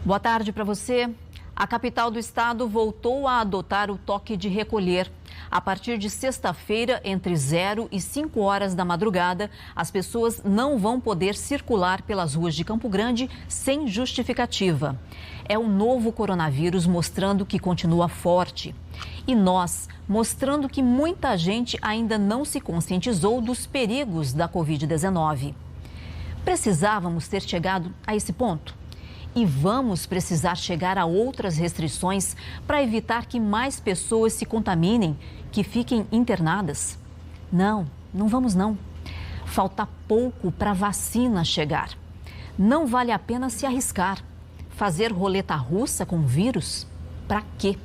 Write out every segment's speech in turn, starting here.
Boa tarde para você. A capital do estado voltou a adotar o toque de recolher. A partir de sexta-feira, entre 0 e 5 horas da madrugada, as pessoas não vão poder circular pelas ruas de Campo Grande sem justificativa. É o novo coronavírus mostrando que continua forte. E nós, mostrando que muita gente ainda não se conscientizou dos perigos da Covid-19. Precisávamos ter chegado a esse ponto? E vamos precisar chegar a outras restrições para evitar que mais pessoas se contaminem, que fiquem internadas? Não vamos não. Falta pouco para a vacina chegar. Não vale a pena se arriscar. Fazer roleta russa com vírus? Para quê?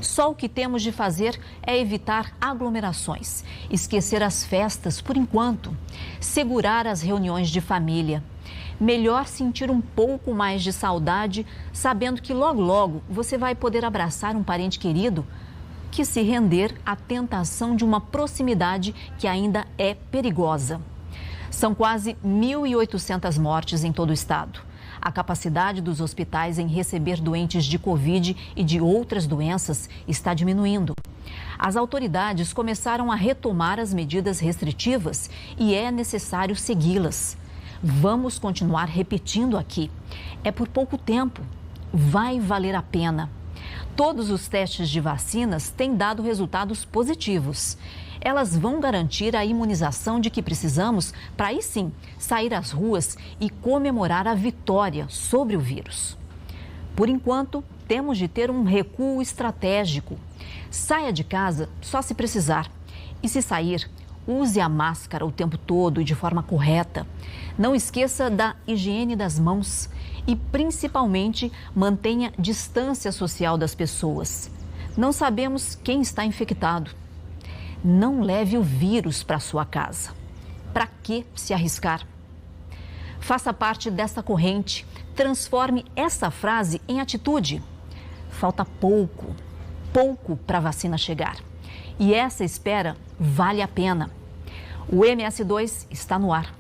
Só o que temos de fazer é evitar aglomerações, esquecer as festas por enquanto, segurar as reuniões de família. Melhor sentir um pouco mais de saudade, sabendo que logo você vai poder abraçar um parente querido, que se render à tentação de uma proximidade que ainda é perigosa. São quase 1.800 mortes em todo o estado. A capacidade dos hospitais em receber doentes de Covid e de outras doenças está diminuindo. As autoridades começaram a retomar as medidas restritivas e é necessário segui-las. Vamos continuar repetindo aqui. É por pouco tempo. Vai valer a pena. Todos os testes de vacinas têm dado resultados positivos. Elas vão garantir a imunização de que precisamos para aí sim sair às ruas e comemorar a vitória sobre o vírus. Por enquanto, temos de ter um recuo estratégico. Saia de casa só se precisar. E se sair, use a máscara o tempo todo e de forma correta. Não esqueça da higiene das mãos e, principalmente, mantenha distância social das pessoas. Não sabemos quem está infectado. Não leve o vírus para sua casa. Para que se arriscar? Faça parte dessa corrente. Transforme essa frase em atitude. Falta pouco para a vacina chegar. E essa espera vale a pena. O MS2 está no ar.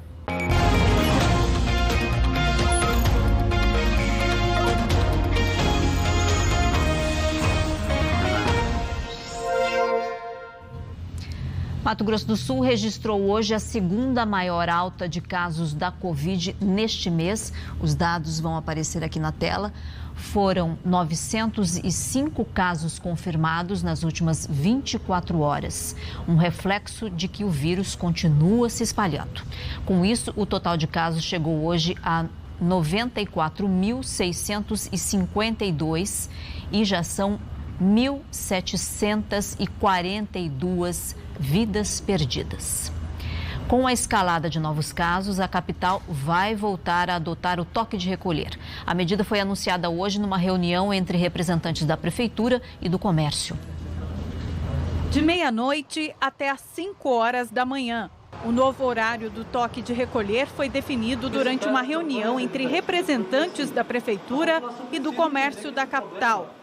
Mato Grosso do Sul registrou hoje a segunda maior alta de casos da Covid neste mês. Os dados vão aparecer aqui na tela. Foram 905 casos confirmados nas últimas 24 horas. Um reflexo de que o vírus continua se espalhando. Com isso, o total de casos chegou hoje a 94.652 e já são 1.742 vidas perdidas. Com a escalada de novos casos, a capital vai voltar a adotar o toque de recolher. A medida foi anunciada hoje numa reunião entre representantes da Prefeitura e do Comércio. De meia-noite até às 5 horas da manhã. O novo horário do toque de recolher foi definido durante uma reunião entre representantes da Prefeitura e do Comércio da capital.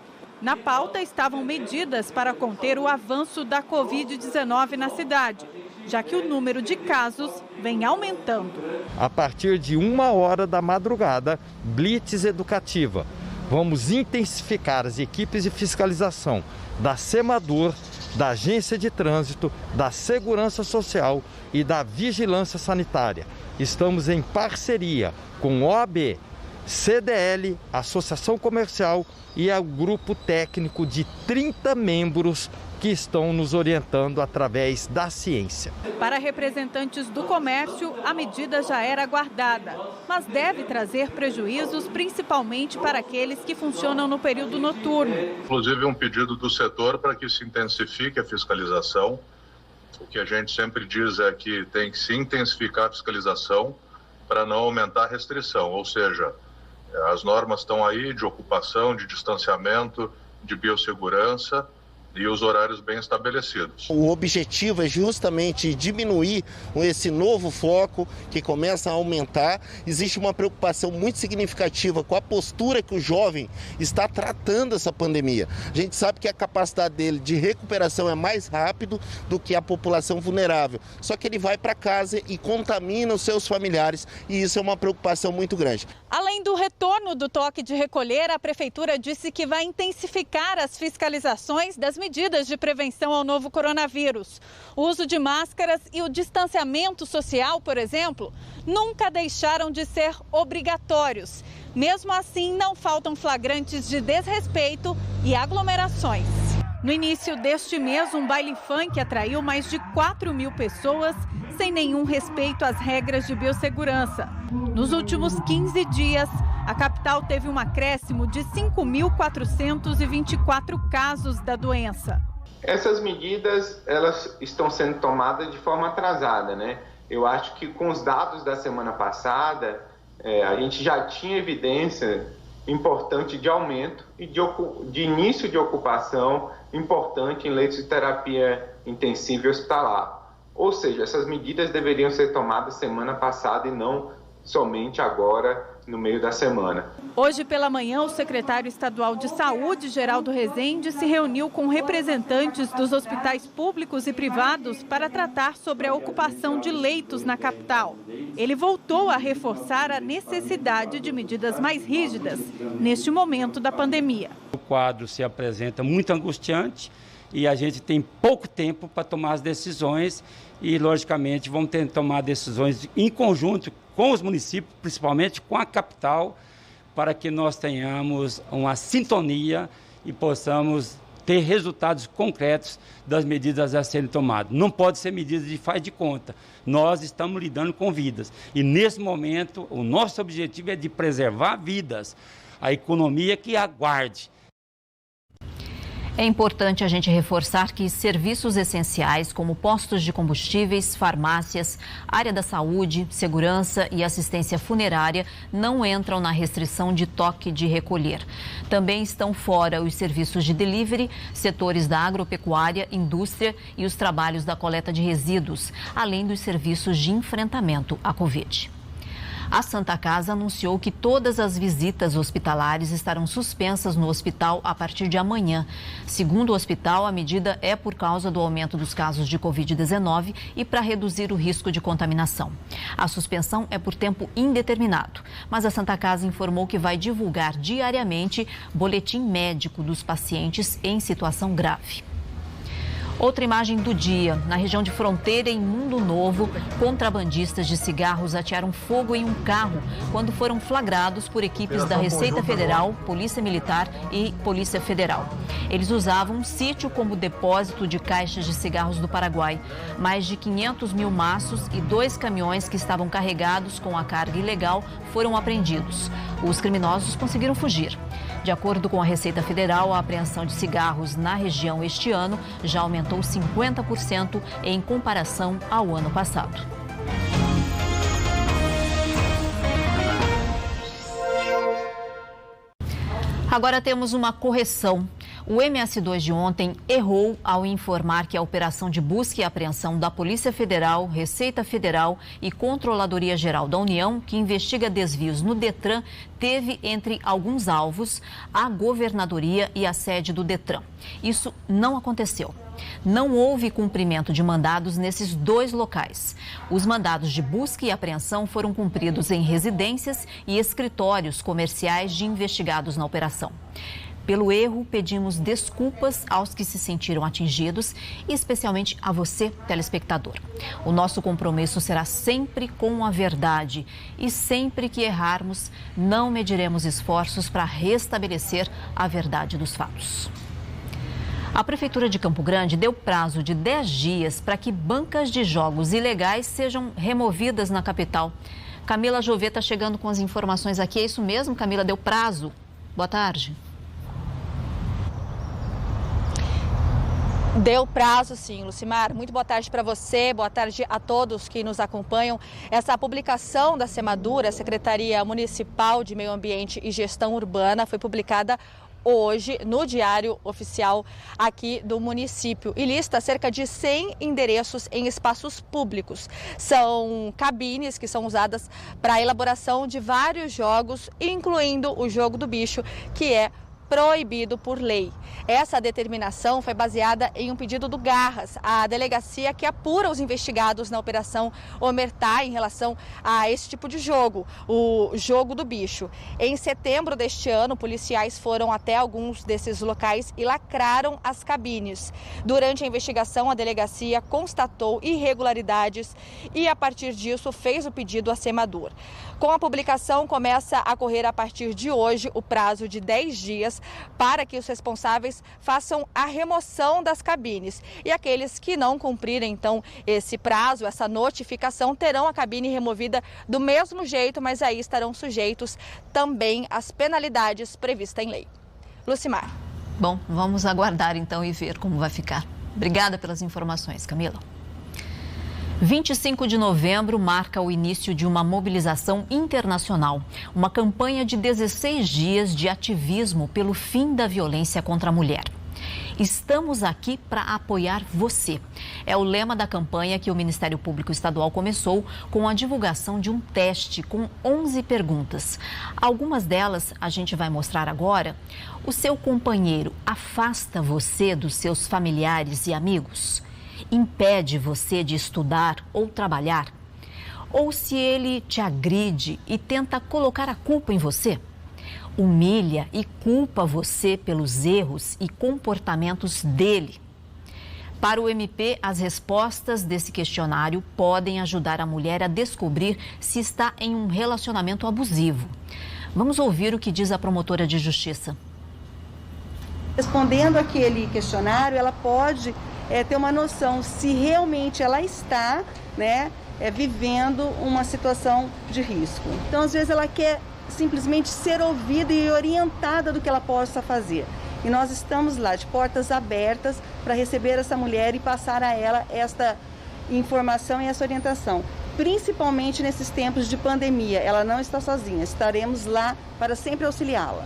Na pauta estavam medidas para conter o avanço da Covid-19 na cidade, já que o número de casos vem aumentando. A partir de 1 hora da madrugada, blitz educativa. Vamos intensificar as equipes de fiscalização da SEMADUR, da Agência de Trânsito, da Segurança Social e da Vigilância Sanitária. Estamos em parceria com OAB, CDL, Associação Comercial e o grupo técnico de 30 membros que estão nos orientando através da ciência. Para representantes do comércio, a medida já era aguardada, mas deve trazer prejuízos principalmente para aqueles que funcionam no período noturno. Inclusive um pedido do setor para que se intensifique a fiscalização. O que a gente sempre diz é que tem que se intensificar a fiscalização para não aumentar a restrição, ou seja, as normas estão aí de ocupação, de distanciamento, de biossegurança, e os horários bem estabelecidos. O objetivo é justamente diminuir esse novo foco que começa a aumentar. Existe uma preocupação muito significativa com a postura que o jovem está tratando essa pandemia. A gente sabe que a capacidade dele de recuperação é mais rápido do que a população vulnerável. Só que ele vai para casa e contamina os seus familiares e isso é uma preocupação muito grande. Além do retorno do toque de recolher, a Prefeitura disse que vai intensificar as fiscalizações das medidas de prevenção ao novo coronavírus. O uso de máscaras e o distanciamento social, por exemplo, nunca deixaram de ser obrigatórios. Mesmo assim, não faltam flagrantes de desrespeito e aglomerações. No início deste mês, um baile funk atraiu mais de 4.000 pessoas sem nenhum respeito às regras de biossegurança. Nos últimos 15 dias, a capital teve um acréscimo de 5.424 casos da doença. Essas medidas, elas estão sendo tomadas de forma atrasada, né? Eu acho que com os dados da semana passada, a gente já tinha evidência importante de aumento e de início de ocupação importante em leitos de terapia intensiva e hospitalar. Ou seja, essas medidas deveriam ser tomadas semana passada e não somente agora, no meio da semana. Hoje pela manhã, o secretário estadual de Saúde, Geraldo Rezende, se reuniu com representantes dos hospitais públicos e privados para tratar sobre a ocupação de leitos na capital. Ele voltou a reforçar a necessidade de medidas mais rígidas neste momento da pandemia. O quadro se apresenta muito angustiante e a gente tem pouco tempo para tomar as decisões e, logicamente, vamos ter que tomar decisões em conjunto com os municípios, principalmente com a capital, para que nós tenhamos uma sintonia e possamos ter resultados concretos das medidas a serem tomadas. Não pode ser medidas de faz de conta. Nós estamos lidando com vidas. E, nesse momento, o nosso objetivo é de preservar vidas. A economia que aguarde. É importante a gente reforçar que serviços essenciais como postos de combustíveis, farmácias, área da saúde, segurança e assistência funerária não entram na restrição de toque de recolher. Também estão fora os serviços de delivery, setores da agropecuária, indústria e os trabalhos da coleta de resíduos, além dos serviços de enfrentamento à Covid. A Santa Casa anunciou que todas as visitas hospitalares estarão suspensas no hospital a partir de amanhã. Segundo o hospital, a medida é por causa do aumento dos casos de Covid-19 e para reduzir o risco de contaminação. A suspensão é por tempo indeterminado, mas a Santa Casa informou que vai divulgar diariamente boletim médico dos pacientes em situação grave. Outra imagem do dia. Na região de Fronteira, em Mundo Novo, contrabandistas de cigarros atearam fogo em um carro quando foram flagrados por equipes da Receita Federal, Polícia Militar e Polícia Federal. Eles usavam um sítio como depósito de caixas de cigarros do Paraguai. Mais de 500 mil maços e 2 caminhões que estavam carregados com a carga ilegal foram apreendidos. Os criminosos conseguiram fugir. De acordo com a Receita Federal, a apreensão de cigarros na região este ano já aumentou 50% em comparação ao ano passado. Agora temos uma correção. O MS2 de ontem errou ao informar que a operação de busca e apreensão da Polícia Federal, Receita Federal e Controladoria Geral da União, que investiga desvios no Detran, teve entre alguns alvos a governadoria e a sede do Detran. Isso não aconteceu. Não houve cumprimento de mandados nesses 2 locais. Os mandados de busca e apreensão foram cumpridos em residências e escritórios comerciais de investigados na operação. Pelo erro, pedimos desculpas aos que se sentiram atingidos e especialmente a você, telespectador. O nosso compromisso será sempre com a verdade e sempre que errarmos, não mediremos esforços para restabelecer a verdade dos fatos. A Prefeitura de Campo Grande deu prazo de 10 dias para que bancas de jogos ilegais sejam removidas na capital. Camila Jovê está chegando com as informações aqui. É isso mesmo, Camila? Deu prazo? Boa tarde. Deu prazo, sim, Lucimar. Muito boa tarde para você, boa tarde a todos que nos acompanham. Essa publicação da SEMADUR, a Secretaria Municipal de Meio Ambiente e Gestão Urbana, foi publicada hoje no Diário Oficial aqui do município e lista cerca de 100 endereços em espaços públicos. São cabines que são usadas para a elaboração de vários jogos, incluindo o jogo do bicho, que é proibido por lei. Essa determinação foi baseada em um pedido do Garras, a delegacia que apura os investigados na Operação Omertá em relação a esse tipo de jogo, o jogo do bicho. Em setembro deste ano, policiais foram até alguns desses locais e lacraram as cabines. Durante a investigação, a delegacia constatou irregularidades e, a partir disso, fez o pedido a Semador. Com a publicação, começa a correr a partir de hoje o prazo de 10 dias para que os responsáveis façam a remoção das cabines. E aqueles que não cumprirem, então, esse prazo, essa notificação, terão a cabine removida do mesmo jeito, mas aí estarão sujeitos também às penalidades previstas em lei. Lucimar. Bom, vamos aguardar então e ver como vai ficar. Obrigada pelas informações, Camila. 25 de novembro marca o início de uma mobilização internacional, uma campanha de 16 dias de ativismo pelo fim da violência contra a mulher. Estamos aqui para apoiar você. É o lema da campanha que o Ministério Público Estadual começou com a divulgação de um teste com 11 perguntas. Algumas delas a gente vai mostrar agora. O seu companheiro afasta você dos seus familiares e amigos? Impede você de estudar ou trabalhar? Ou se ele te agride e tenta colocar a culpa em você? Humilha e culpa você pelos erros e comportamentos dele? Para o MP, as respostas desse questionário podem ajudar a mulher a descobrir se está em um relacionamento abusivo. Vamos ouvir o que diz a promotora de justiça. Respondendo aquele questionário, ela pode ter uma noção se realmente ela está, vivendo uma situação de risco. Então, às vezes, ela quer simplesmente ser ouvida e orientada do que ela possa fazer. E nós estamos lá de portas abertas para receber essa mulher e passar a ela esta informação e essa orientação. Principalmente nesses tempos de pandemia, ela não está sozinha, estaremos lá para sempre auxiliá-la.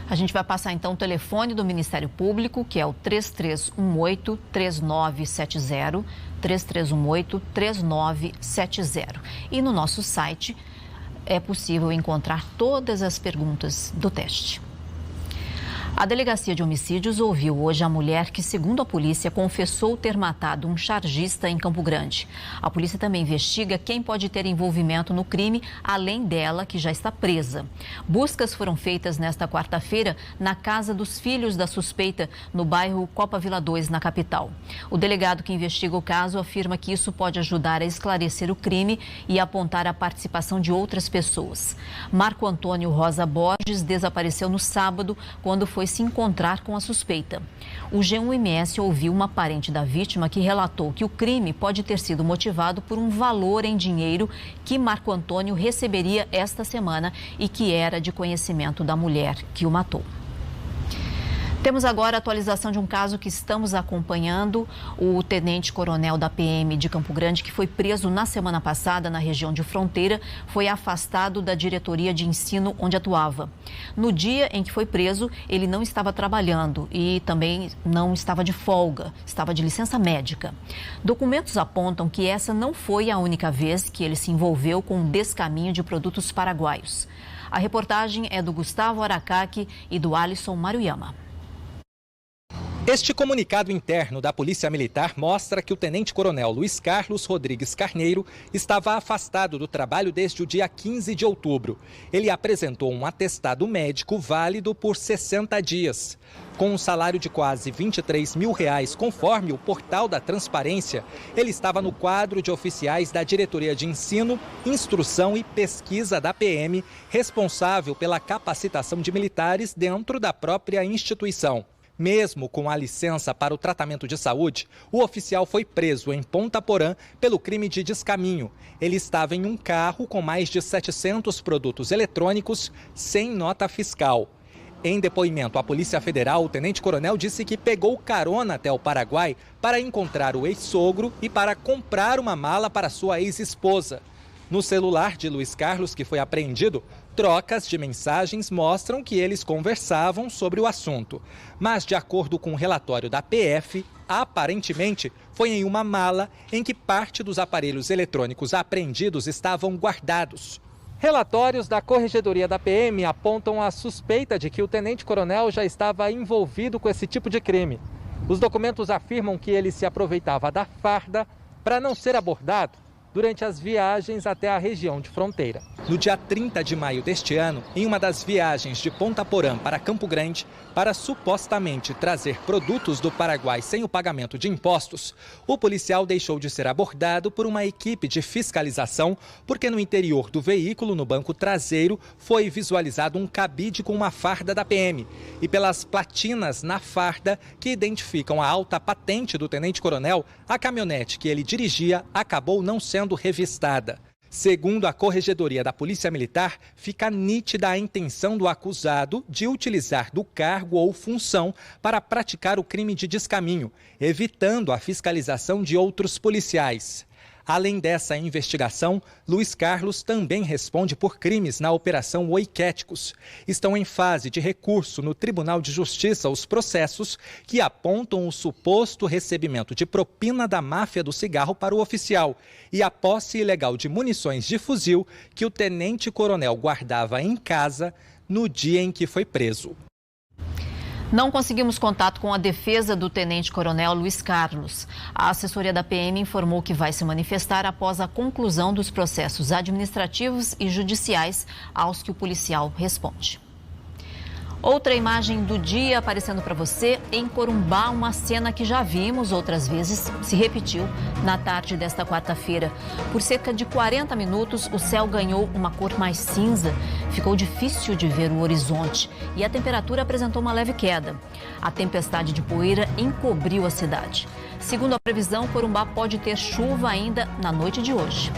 A gente vai passar então o telefone do Ministério Público, que é o 3318-3970, 3318-3970. E no nosso site é possível encontrar todas as perguntas do teste. A Delegacia de Homicídios ouviu hoje a mulher que, segundo a polícia, confessou ter matado um chargista em Campo Grande. A polícia também investiga quem pode ter envolvimento no crime, além dela, que já está presa. Buscas foram feitas nesta quarta-feira na casa dos filhos da suspeita, no bairro Copa Vila 2, na capital. O delegado que investiga o caso afirma que isso pode ajudar a esclarecer o crime e apontar a participação de outras pessoas. Marco Antônio Rosa Borges desapareceu no sábado, quando foi se encontrar com a suspeita. O G1MS ouviu uma parente da vítima que relatou que o crime pode ter sido motivado por um valor em dinheiro que Marco Antônio receberia esta semana e que era de conhecimento da mulher que o matou. Temos agora a atualização de um caso que estamos acompanhando. O tenente-coronel da PM de Campo Grande, que foi preso na semana passada na região de Fronteira, foi afastado da diretoria de ensino onde atuava. No dia em que foi preso, ele não estava trabalhando e também não estava de folga, estava de licença médica. Documentos apontam que essa não foi a única vez que ele se envolveu com um descaminho de produtos paraguaios. A reportagem é do Gustavo Aracaki e do Alisson Maruyama. Este comunicado interno da Polícia Militar mostra que o tenente-coronel Luiz Carlos Rodrigues Carneiro estava afastado do trabalho desde o dia 15 de outubro. Ele apresentou um atestado médico válido por 60 dias. Com um salário de quase R$23 mil, conforme o portal da Transparência, ele estava no quadro de oficiais da Diretoria de Ensino, Instrução e Pesquisa da PM, responsável pela capacitação de militares dentro da própria instituição. Mesmo com a licença para o tratamento de saúde, o oficial foi preso em Ponta Porã pelo crime de descaminho. Ele estava em um carro com mais de 700 produtos eletrônicos sem nota fiscal. Em depoimento à Polícia Federal, o tenente-coronel disse que pegou carona até o Paraguai para encontrar o ex-sogro e para comprar uma mala para sua ex-esposa. No celular de Luiz Carlos, que foi apreendido, Trocas de mensagens mostram que eles conversavam sobre o assunto. Mas, de acordo com o relatório da PF, aparentemente foi em uma mala em que parte dos aparelhos eletrônicos apreendidos estavam guardados. Relatórios da Corregedoria da PM apontam a suspeita de que o tenente-coronel já estava envolvido com esse tipo de crime. Os documentos afirmam que ele se aproveitava da farda para não ser abordado durante as viagens até a região de fronteira. No dia 30 de maio deste ano, em uma das viagens de Ponta Porã para Campo Grande, para supostamente trazer produtos do Paraguai sem o pagamento de impostos, o policial deixou de ser abordado por uma equipe de fiscalização porque no interior do veículo, no banco traseiro, foi visualizado um cabide com uma farda da PM. E pelas platinas na farda que identificam a alta patente do tenente-coronel, a caminhonete que ele dirigia acabou não sendo revistada. Segundo a Corregedoria da Polícia Militar, fica nítida a intenção do acusado de utilizar do cargo ou função para praticar o crime de descaminho, evitando a fiscalização de outros policiais. Além dessa investigação, Luiz Carlos também responde por crimes na Operação Oikéticos. Estão em fase de recurso no Tribunal de Justiça os processos que apontam o suposto recebimento de propina da máfia do cigarro para o oficial e a posse ilegal de munições de fuzil que o tenente-coronel guardava em casa no dia em que foi preso. Não conseguimos contato com a defesa do tenente-coronel Luiz Carlos. A assessoria da PM informou que vai se manifestar após a conclusão dos processos administrativos e judiciais aos que o policial responde. Outra imagem do dia aparecendo para você em Corumbá, uma cena que já vimos outras vezes, se repetiu na tarde desta quarta-feira. Por cerca de 40 minutos, o céu ganhou uma cor mais cinza. Ficou difícil de ver o horizonte e a temperatura apresentou uma leve queda. A tempestade de poeira encobriu a cidade. Segundo a previsão, Corumbá pode ter chuva ainda na noite de hoje.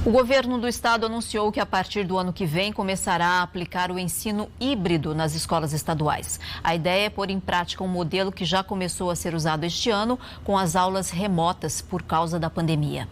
O governo do estado anunciou que a partir do ano que vem começará a aplicar o ensino híbrido nas escolas estaduais. A ideia é pôr em prática um modelo que já começou a ser usado este ano com as aulas remotas por causa da pandemia.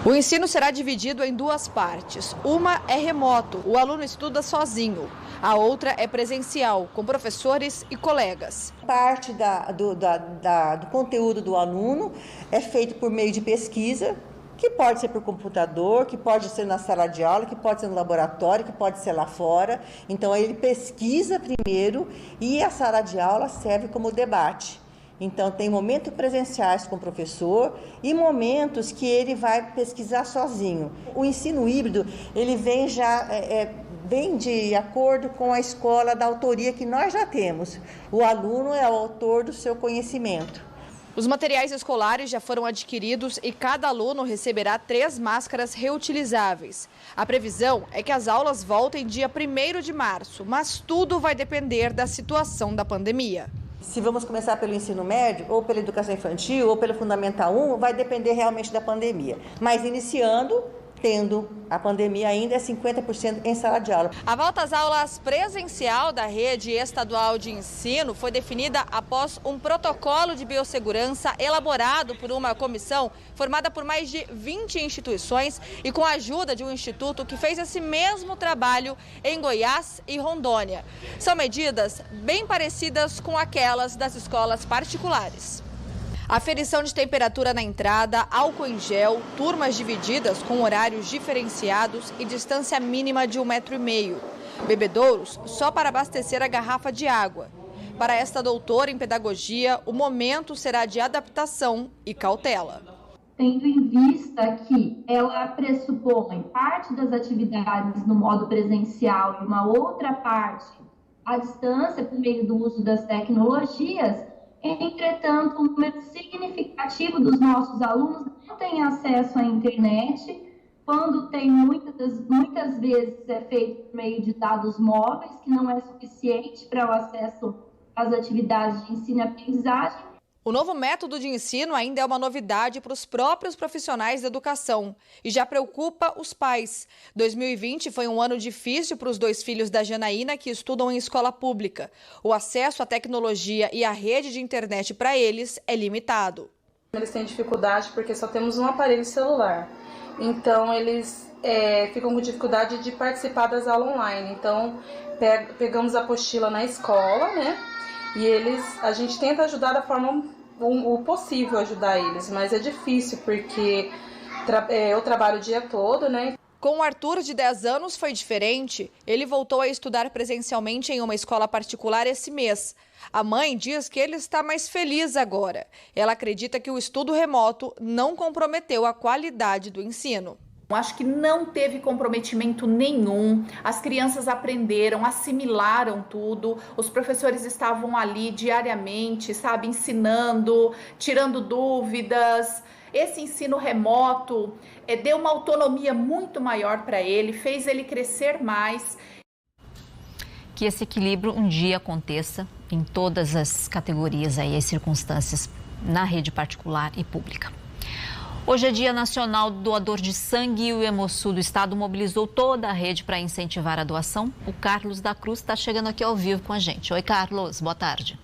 O ensino será dividido em duas partes. Uma é remoto, o aluno estuda sozinho. A outra é presencial, com professores e colegas. Parte do conteúdo do aluno é feito por meio de pesquisa, que pode ser por computador, que pode ser na sala de aula, que pode ser no laboratório, que pode ser lá fora. Então, ele pesquisa primeiro e a sala de aula serve como debate. Então, tem momentos presenciais com o professor e momentos que ele vai pesquisar sozinho. O ensino híbrido, ele vem já bem de acordo com a escola da autoria que nós já temos. O aluno é o autor do seu conhecimento. Os materiais escolares já foram adquiridos e cada aluno receberá 3 máscaras reutilizáveis. A previsão é que as aulas voltem dia 1º de março, mas tudo vai depender da situação da pandemia. Se vamos começar pelo ensino médio, ou pela educação infantil, ou pelo Fundamental 1, vai depender realmente da pandemia. Mas iniciando, tendo a pandemia ainda, é 50% em sala de aula. A volta às aulas presencial da rede estadual de ensino foi definida após um protocolo de biossegurança elaborado por uma comissão formada por mais de 20 instituições e com a ajuda de um instituto que fez esse mesmo trabalho em Goiás e Rondônia. São medidas bem parecidas com aquelas das escolas particulares. Aferição de temperatura na entrada, álcool em gel, turmas divididas com horários diferenciados e distância mínima de 1,5 metro. Bebedouros só para abastecer a garrafa de água. Para esta doutora em pedagogia, o momento será de adaptação e cautela. Tendo em vista que ela pressupõe parte das atividades no modo presencial e uma outra parte à distância por meio do uso das tecnologias. Entretanto, um número significativo dos nossos alunos não tem acesso à internet. Quando tem, muitas vezes é feito por meio de dados móveis, que não é suficiente para o acesso às atividades de ensino e aprendizagem. O novo método de ensino ainda é uma novidade para os próprios profissionais da educação e já preocupa os pais. 2020 foi um ano difícil para os 2 filhos da Janaína que estudam em escola pública. O acesso à tecnologia e à rede de internet para eles é limitado. Eles têm dificuldade porque só temos um aparelho celular. Então eles ficam com dificuldade de participar das aulas online. Então pegamos a apostila na escola, né? E a gente tenta ajudar da forma o possível ajudar eles, mas é difícil porque eu trabalho o dia todo, né? Com o Arthur, de 10 anos, foi diferente. Ele voltou a estudar presencialmente em uma escola particular esse mês. A mãe diz que ele está mais feliz agora. Ela acredita que o estudo remoto não comprometeu a qualidade do ensino. Acho que não teve comprometimento nenhum, as crianças aprenderam, assimilaram tudo, os professores estavam ali diariamente, sabe, ensinando, tirando dúvidas. Esse ensino remoto deu uma autonomia muito maior para ele, fez ele crescer mais. Que esse equilíbrio um dia aconteça em todas as categorias aí, as circunstâncias, na rede particular e pública. Hoje é Dia Nacional do Doador de Sangue e o Hemosul do Estado mobilizou toda a rede para incentivar a doação. O Carlos da Cruz está chegando aqui ao vivo com a gente. Oi, Carlos, boa tarde.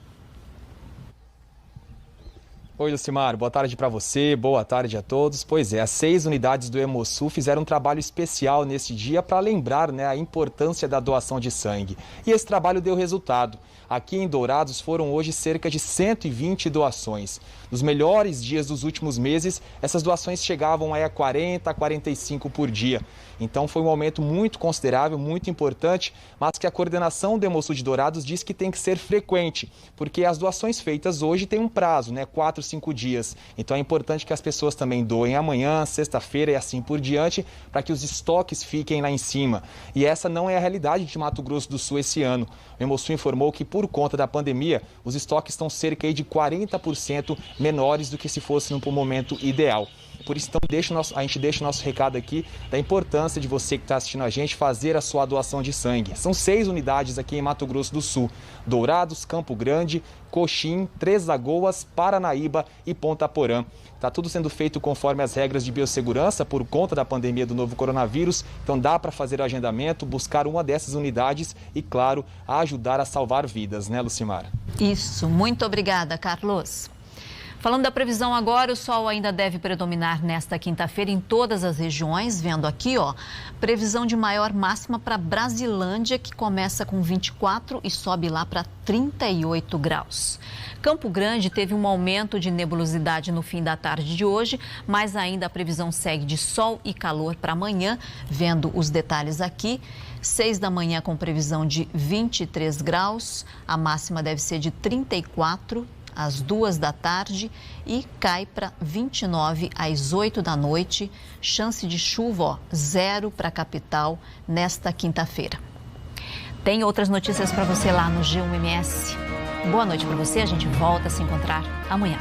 Oi, Lucimar, boa tarde para você, boa tarde a todos. Pois é, as 6 unidades do Hemosul fizeram um trabalho especial neste dia para lembrar, a importância da doação de sangue. E esse trabalho deu resultado. Aqui em Dourados foram hoje cerca de 120 doações. Nos melhores dias dos últimos meses, essas doações chegavam a 40 a 45 por dia. Então foi um aumento muito considerável, muito importante, mas que a coordenação do Hemosul de Dourados diz que tem que ser frequente, porque as doações feitas hoje têm um prazo, 4, 5 dias. Então é importante que as pessoas também doem amanhã, sexta-feira e assim por diante, para que os estoques fiquem lá em cima. E essa não é a realidade de Mato Grosso do Sul esse ano. O Hemosul informou que por conta da pandemia, os estoques estão cerca de 40% menores do que se fosse no momento ideal. Por isso, então, a gente deixa o nosso recado aqui da importância de você que está assistindo a gente fazer a sua doação de sangue. São 6 unidades aqui em Mato Grosso do Sul: Dourados, Campo Grande, Coxim, Três Lagoas, Paranaíba e Ponta Porã. Está tudo sendo feito conforme as regras de biossegurança por conta da pandemia do novo coronavírus. Então dá para fazer o agendamento, buscar uma dessas unidades e, claro, ajudar a salvar vidas, né, Lucimar? Isso, muito obrigada, Carlos. Falando da previsão agora, o sol ainda deve predominar nesta quinta-feira em todas as regiões. Vendo aqui, previsão de maior máxima para Brasilândia, que começa com 24 e sobe lá para 38 graus. Campo Grande teve um aumento de nebulosidade no fim da tarde de hoje, mas ainda a previsão segue de sol e calor para amanhã. Vendo os detalhes aqui, 6 da manhã com previsão de 23 graus, a máxima deve ser de 34 às 2 da tarde e cai para 29 às 8 da noite. Chance de chuva, 0 para a capital nesta quinta-feira. Tem outras notícias para você lá no G1 MS. Boa noite para você, a gente volta a se encontrar amanhã.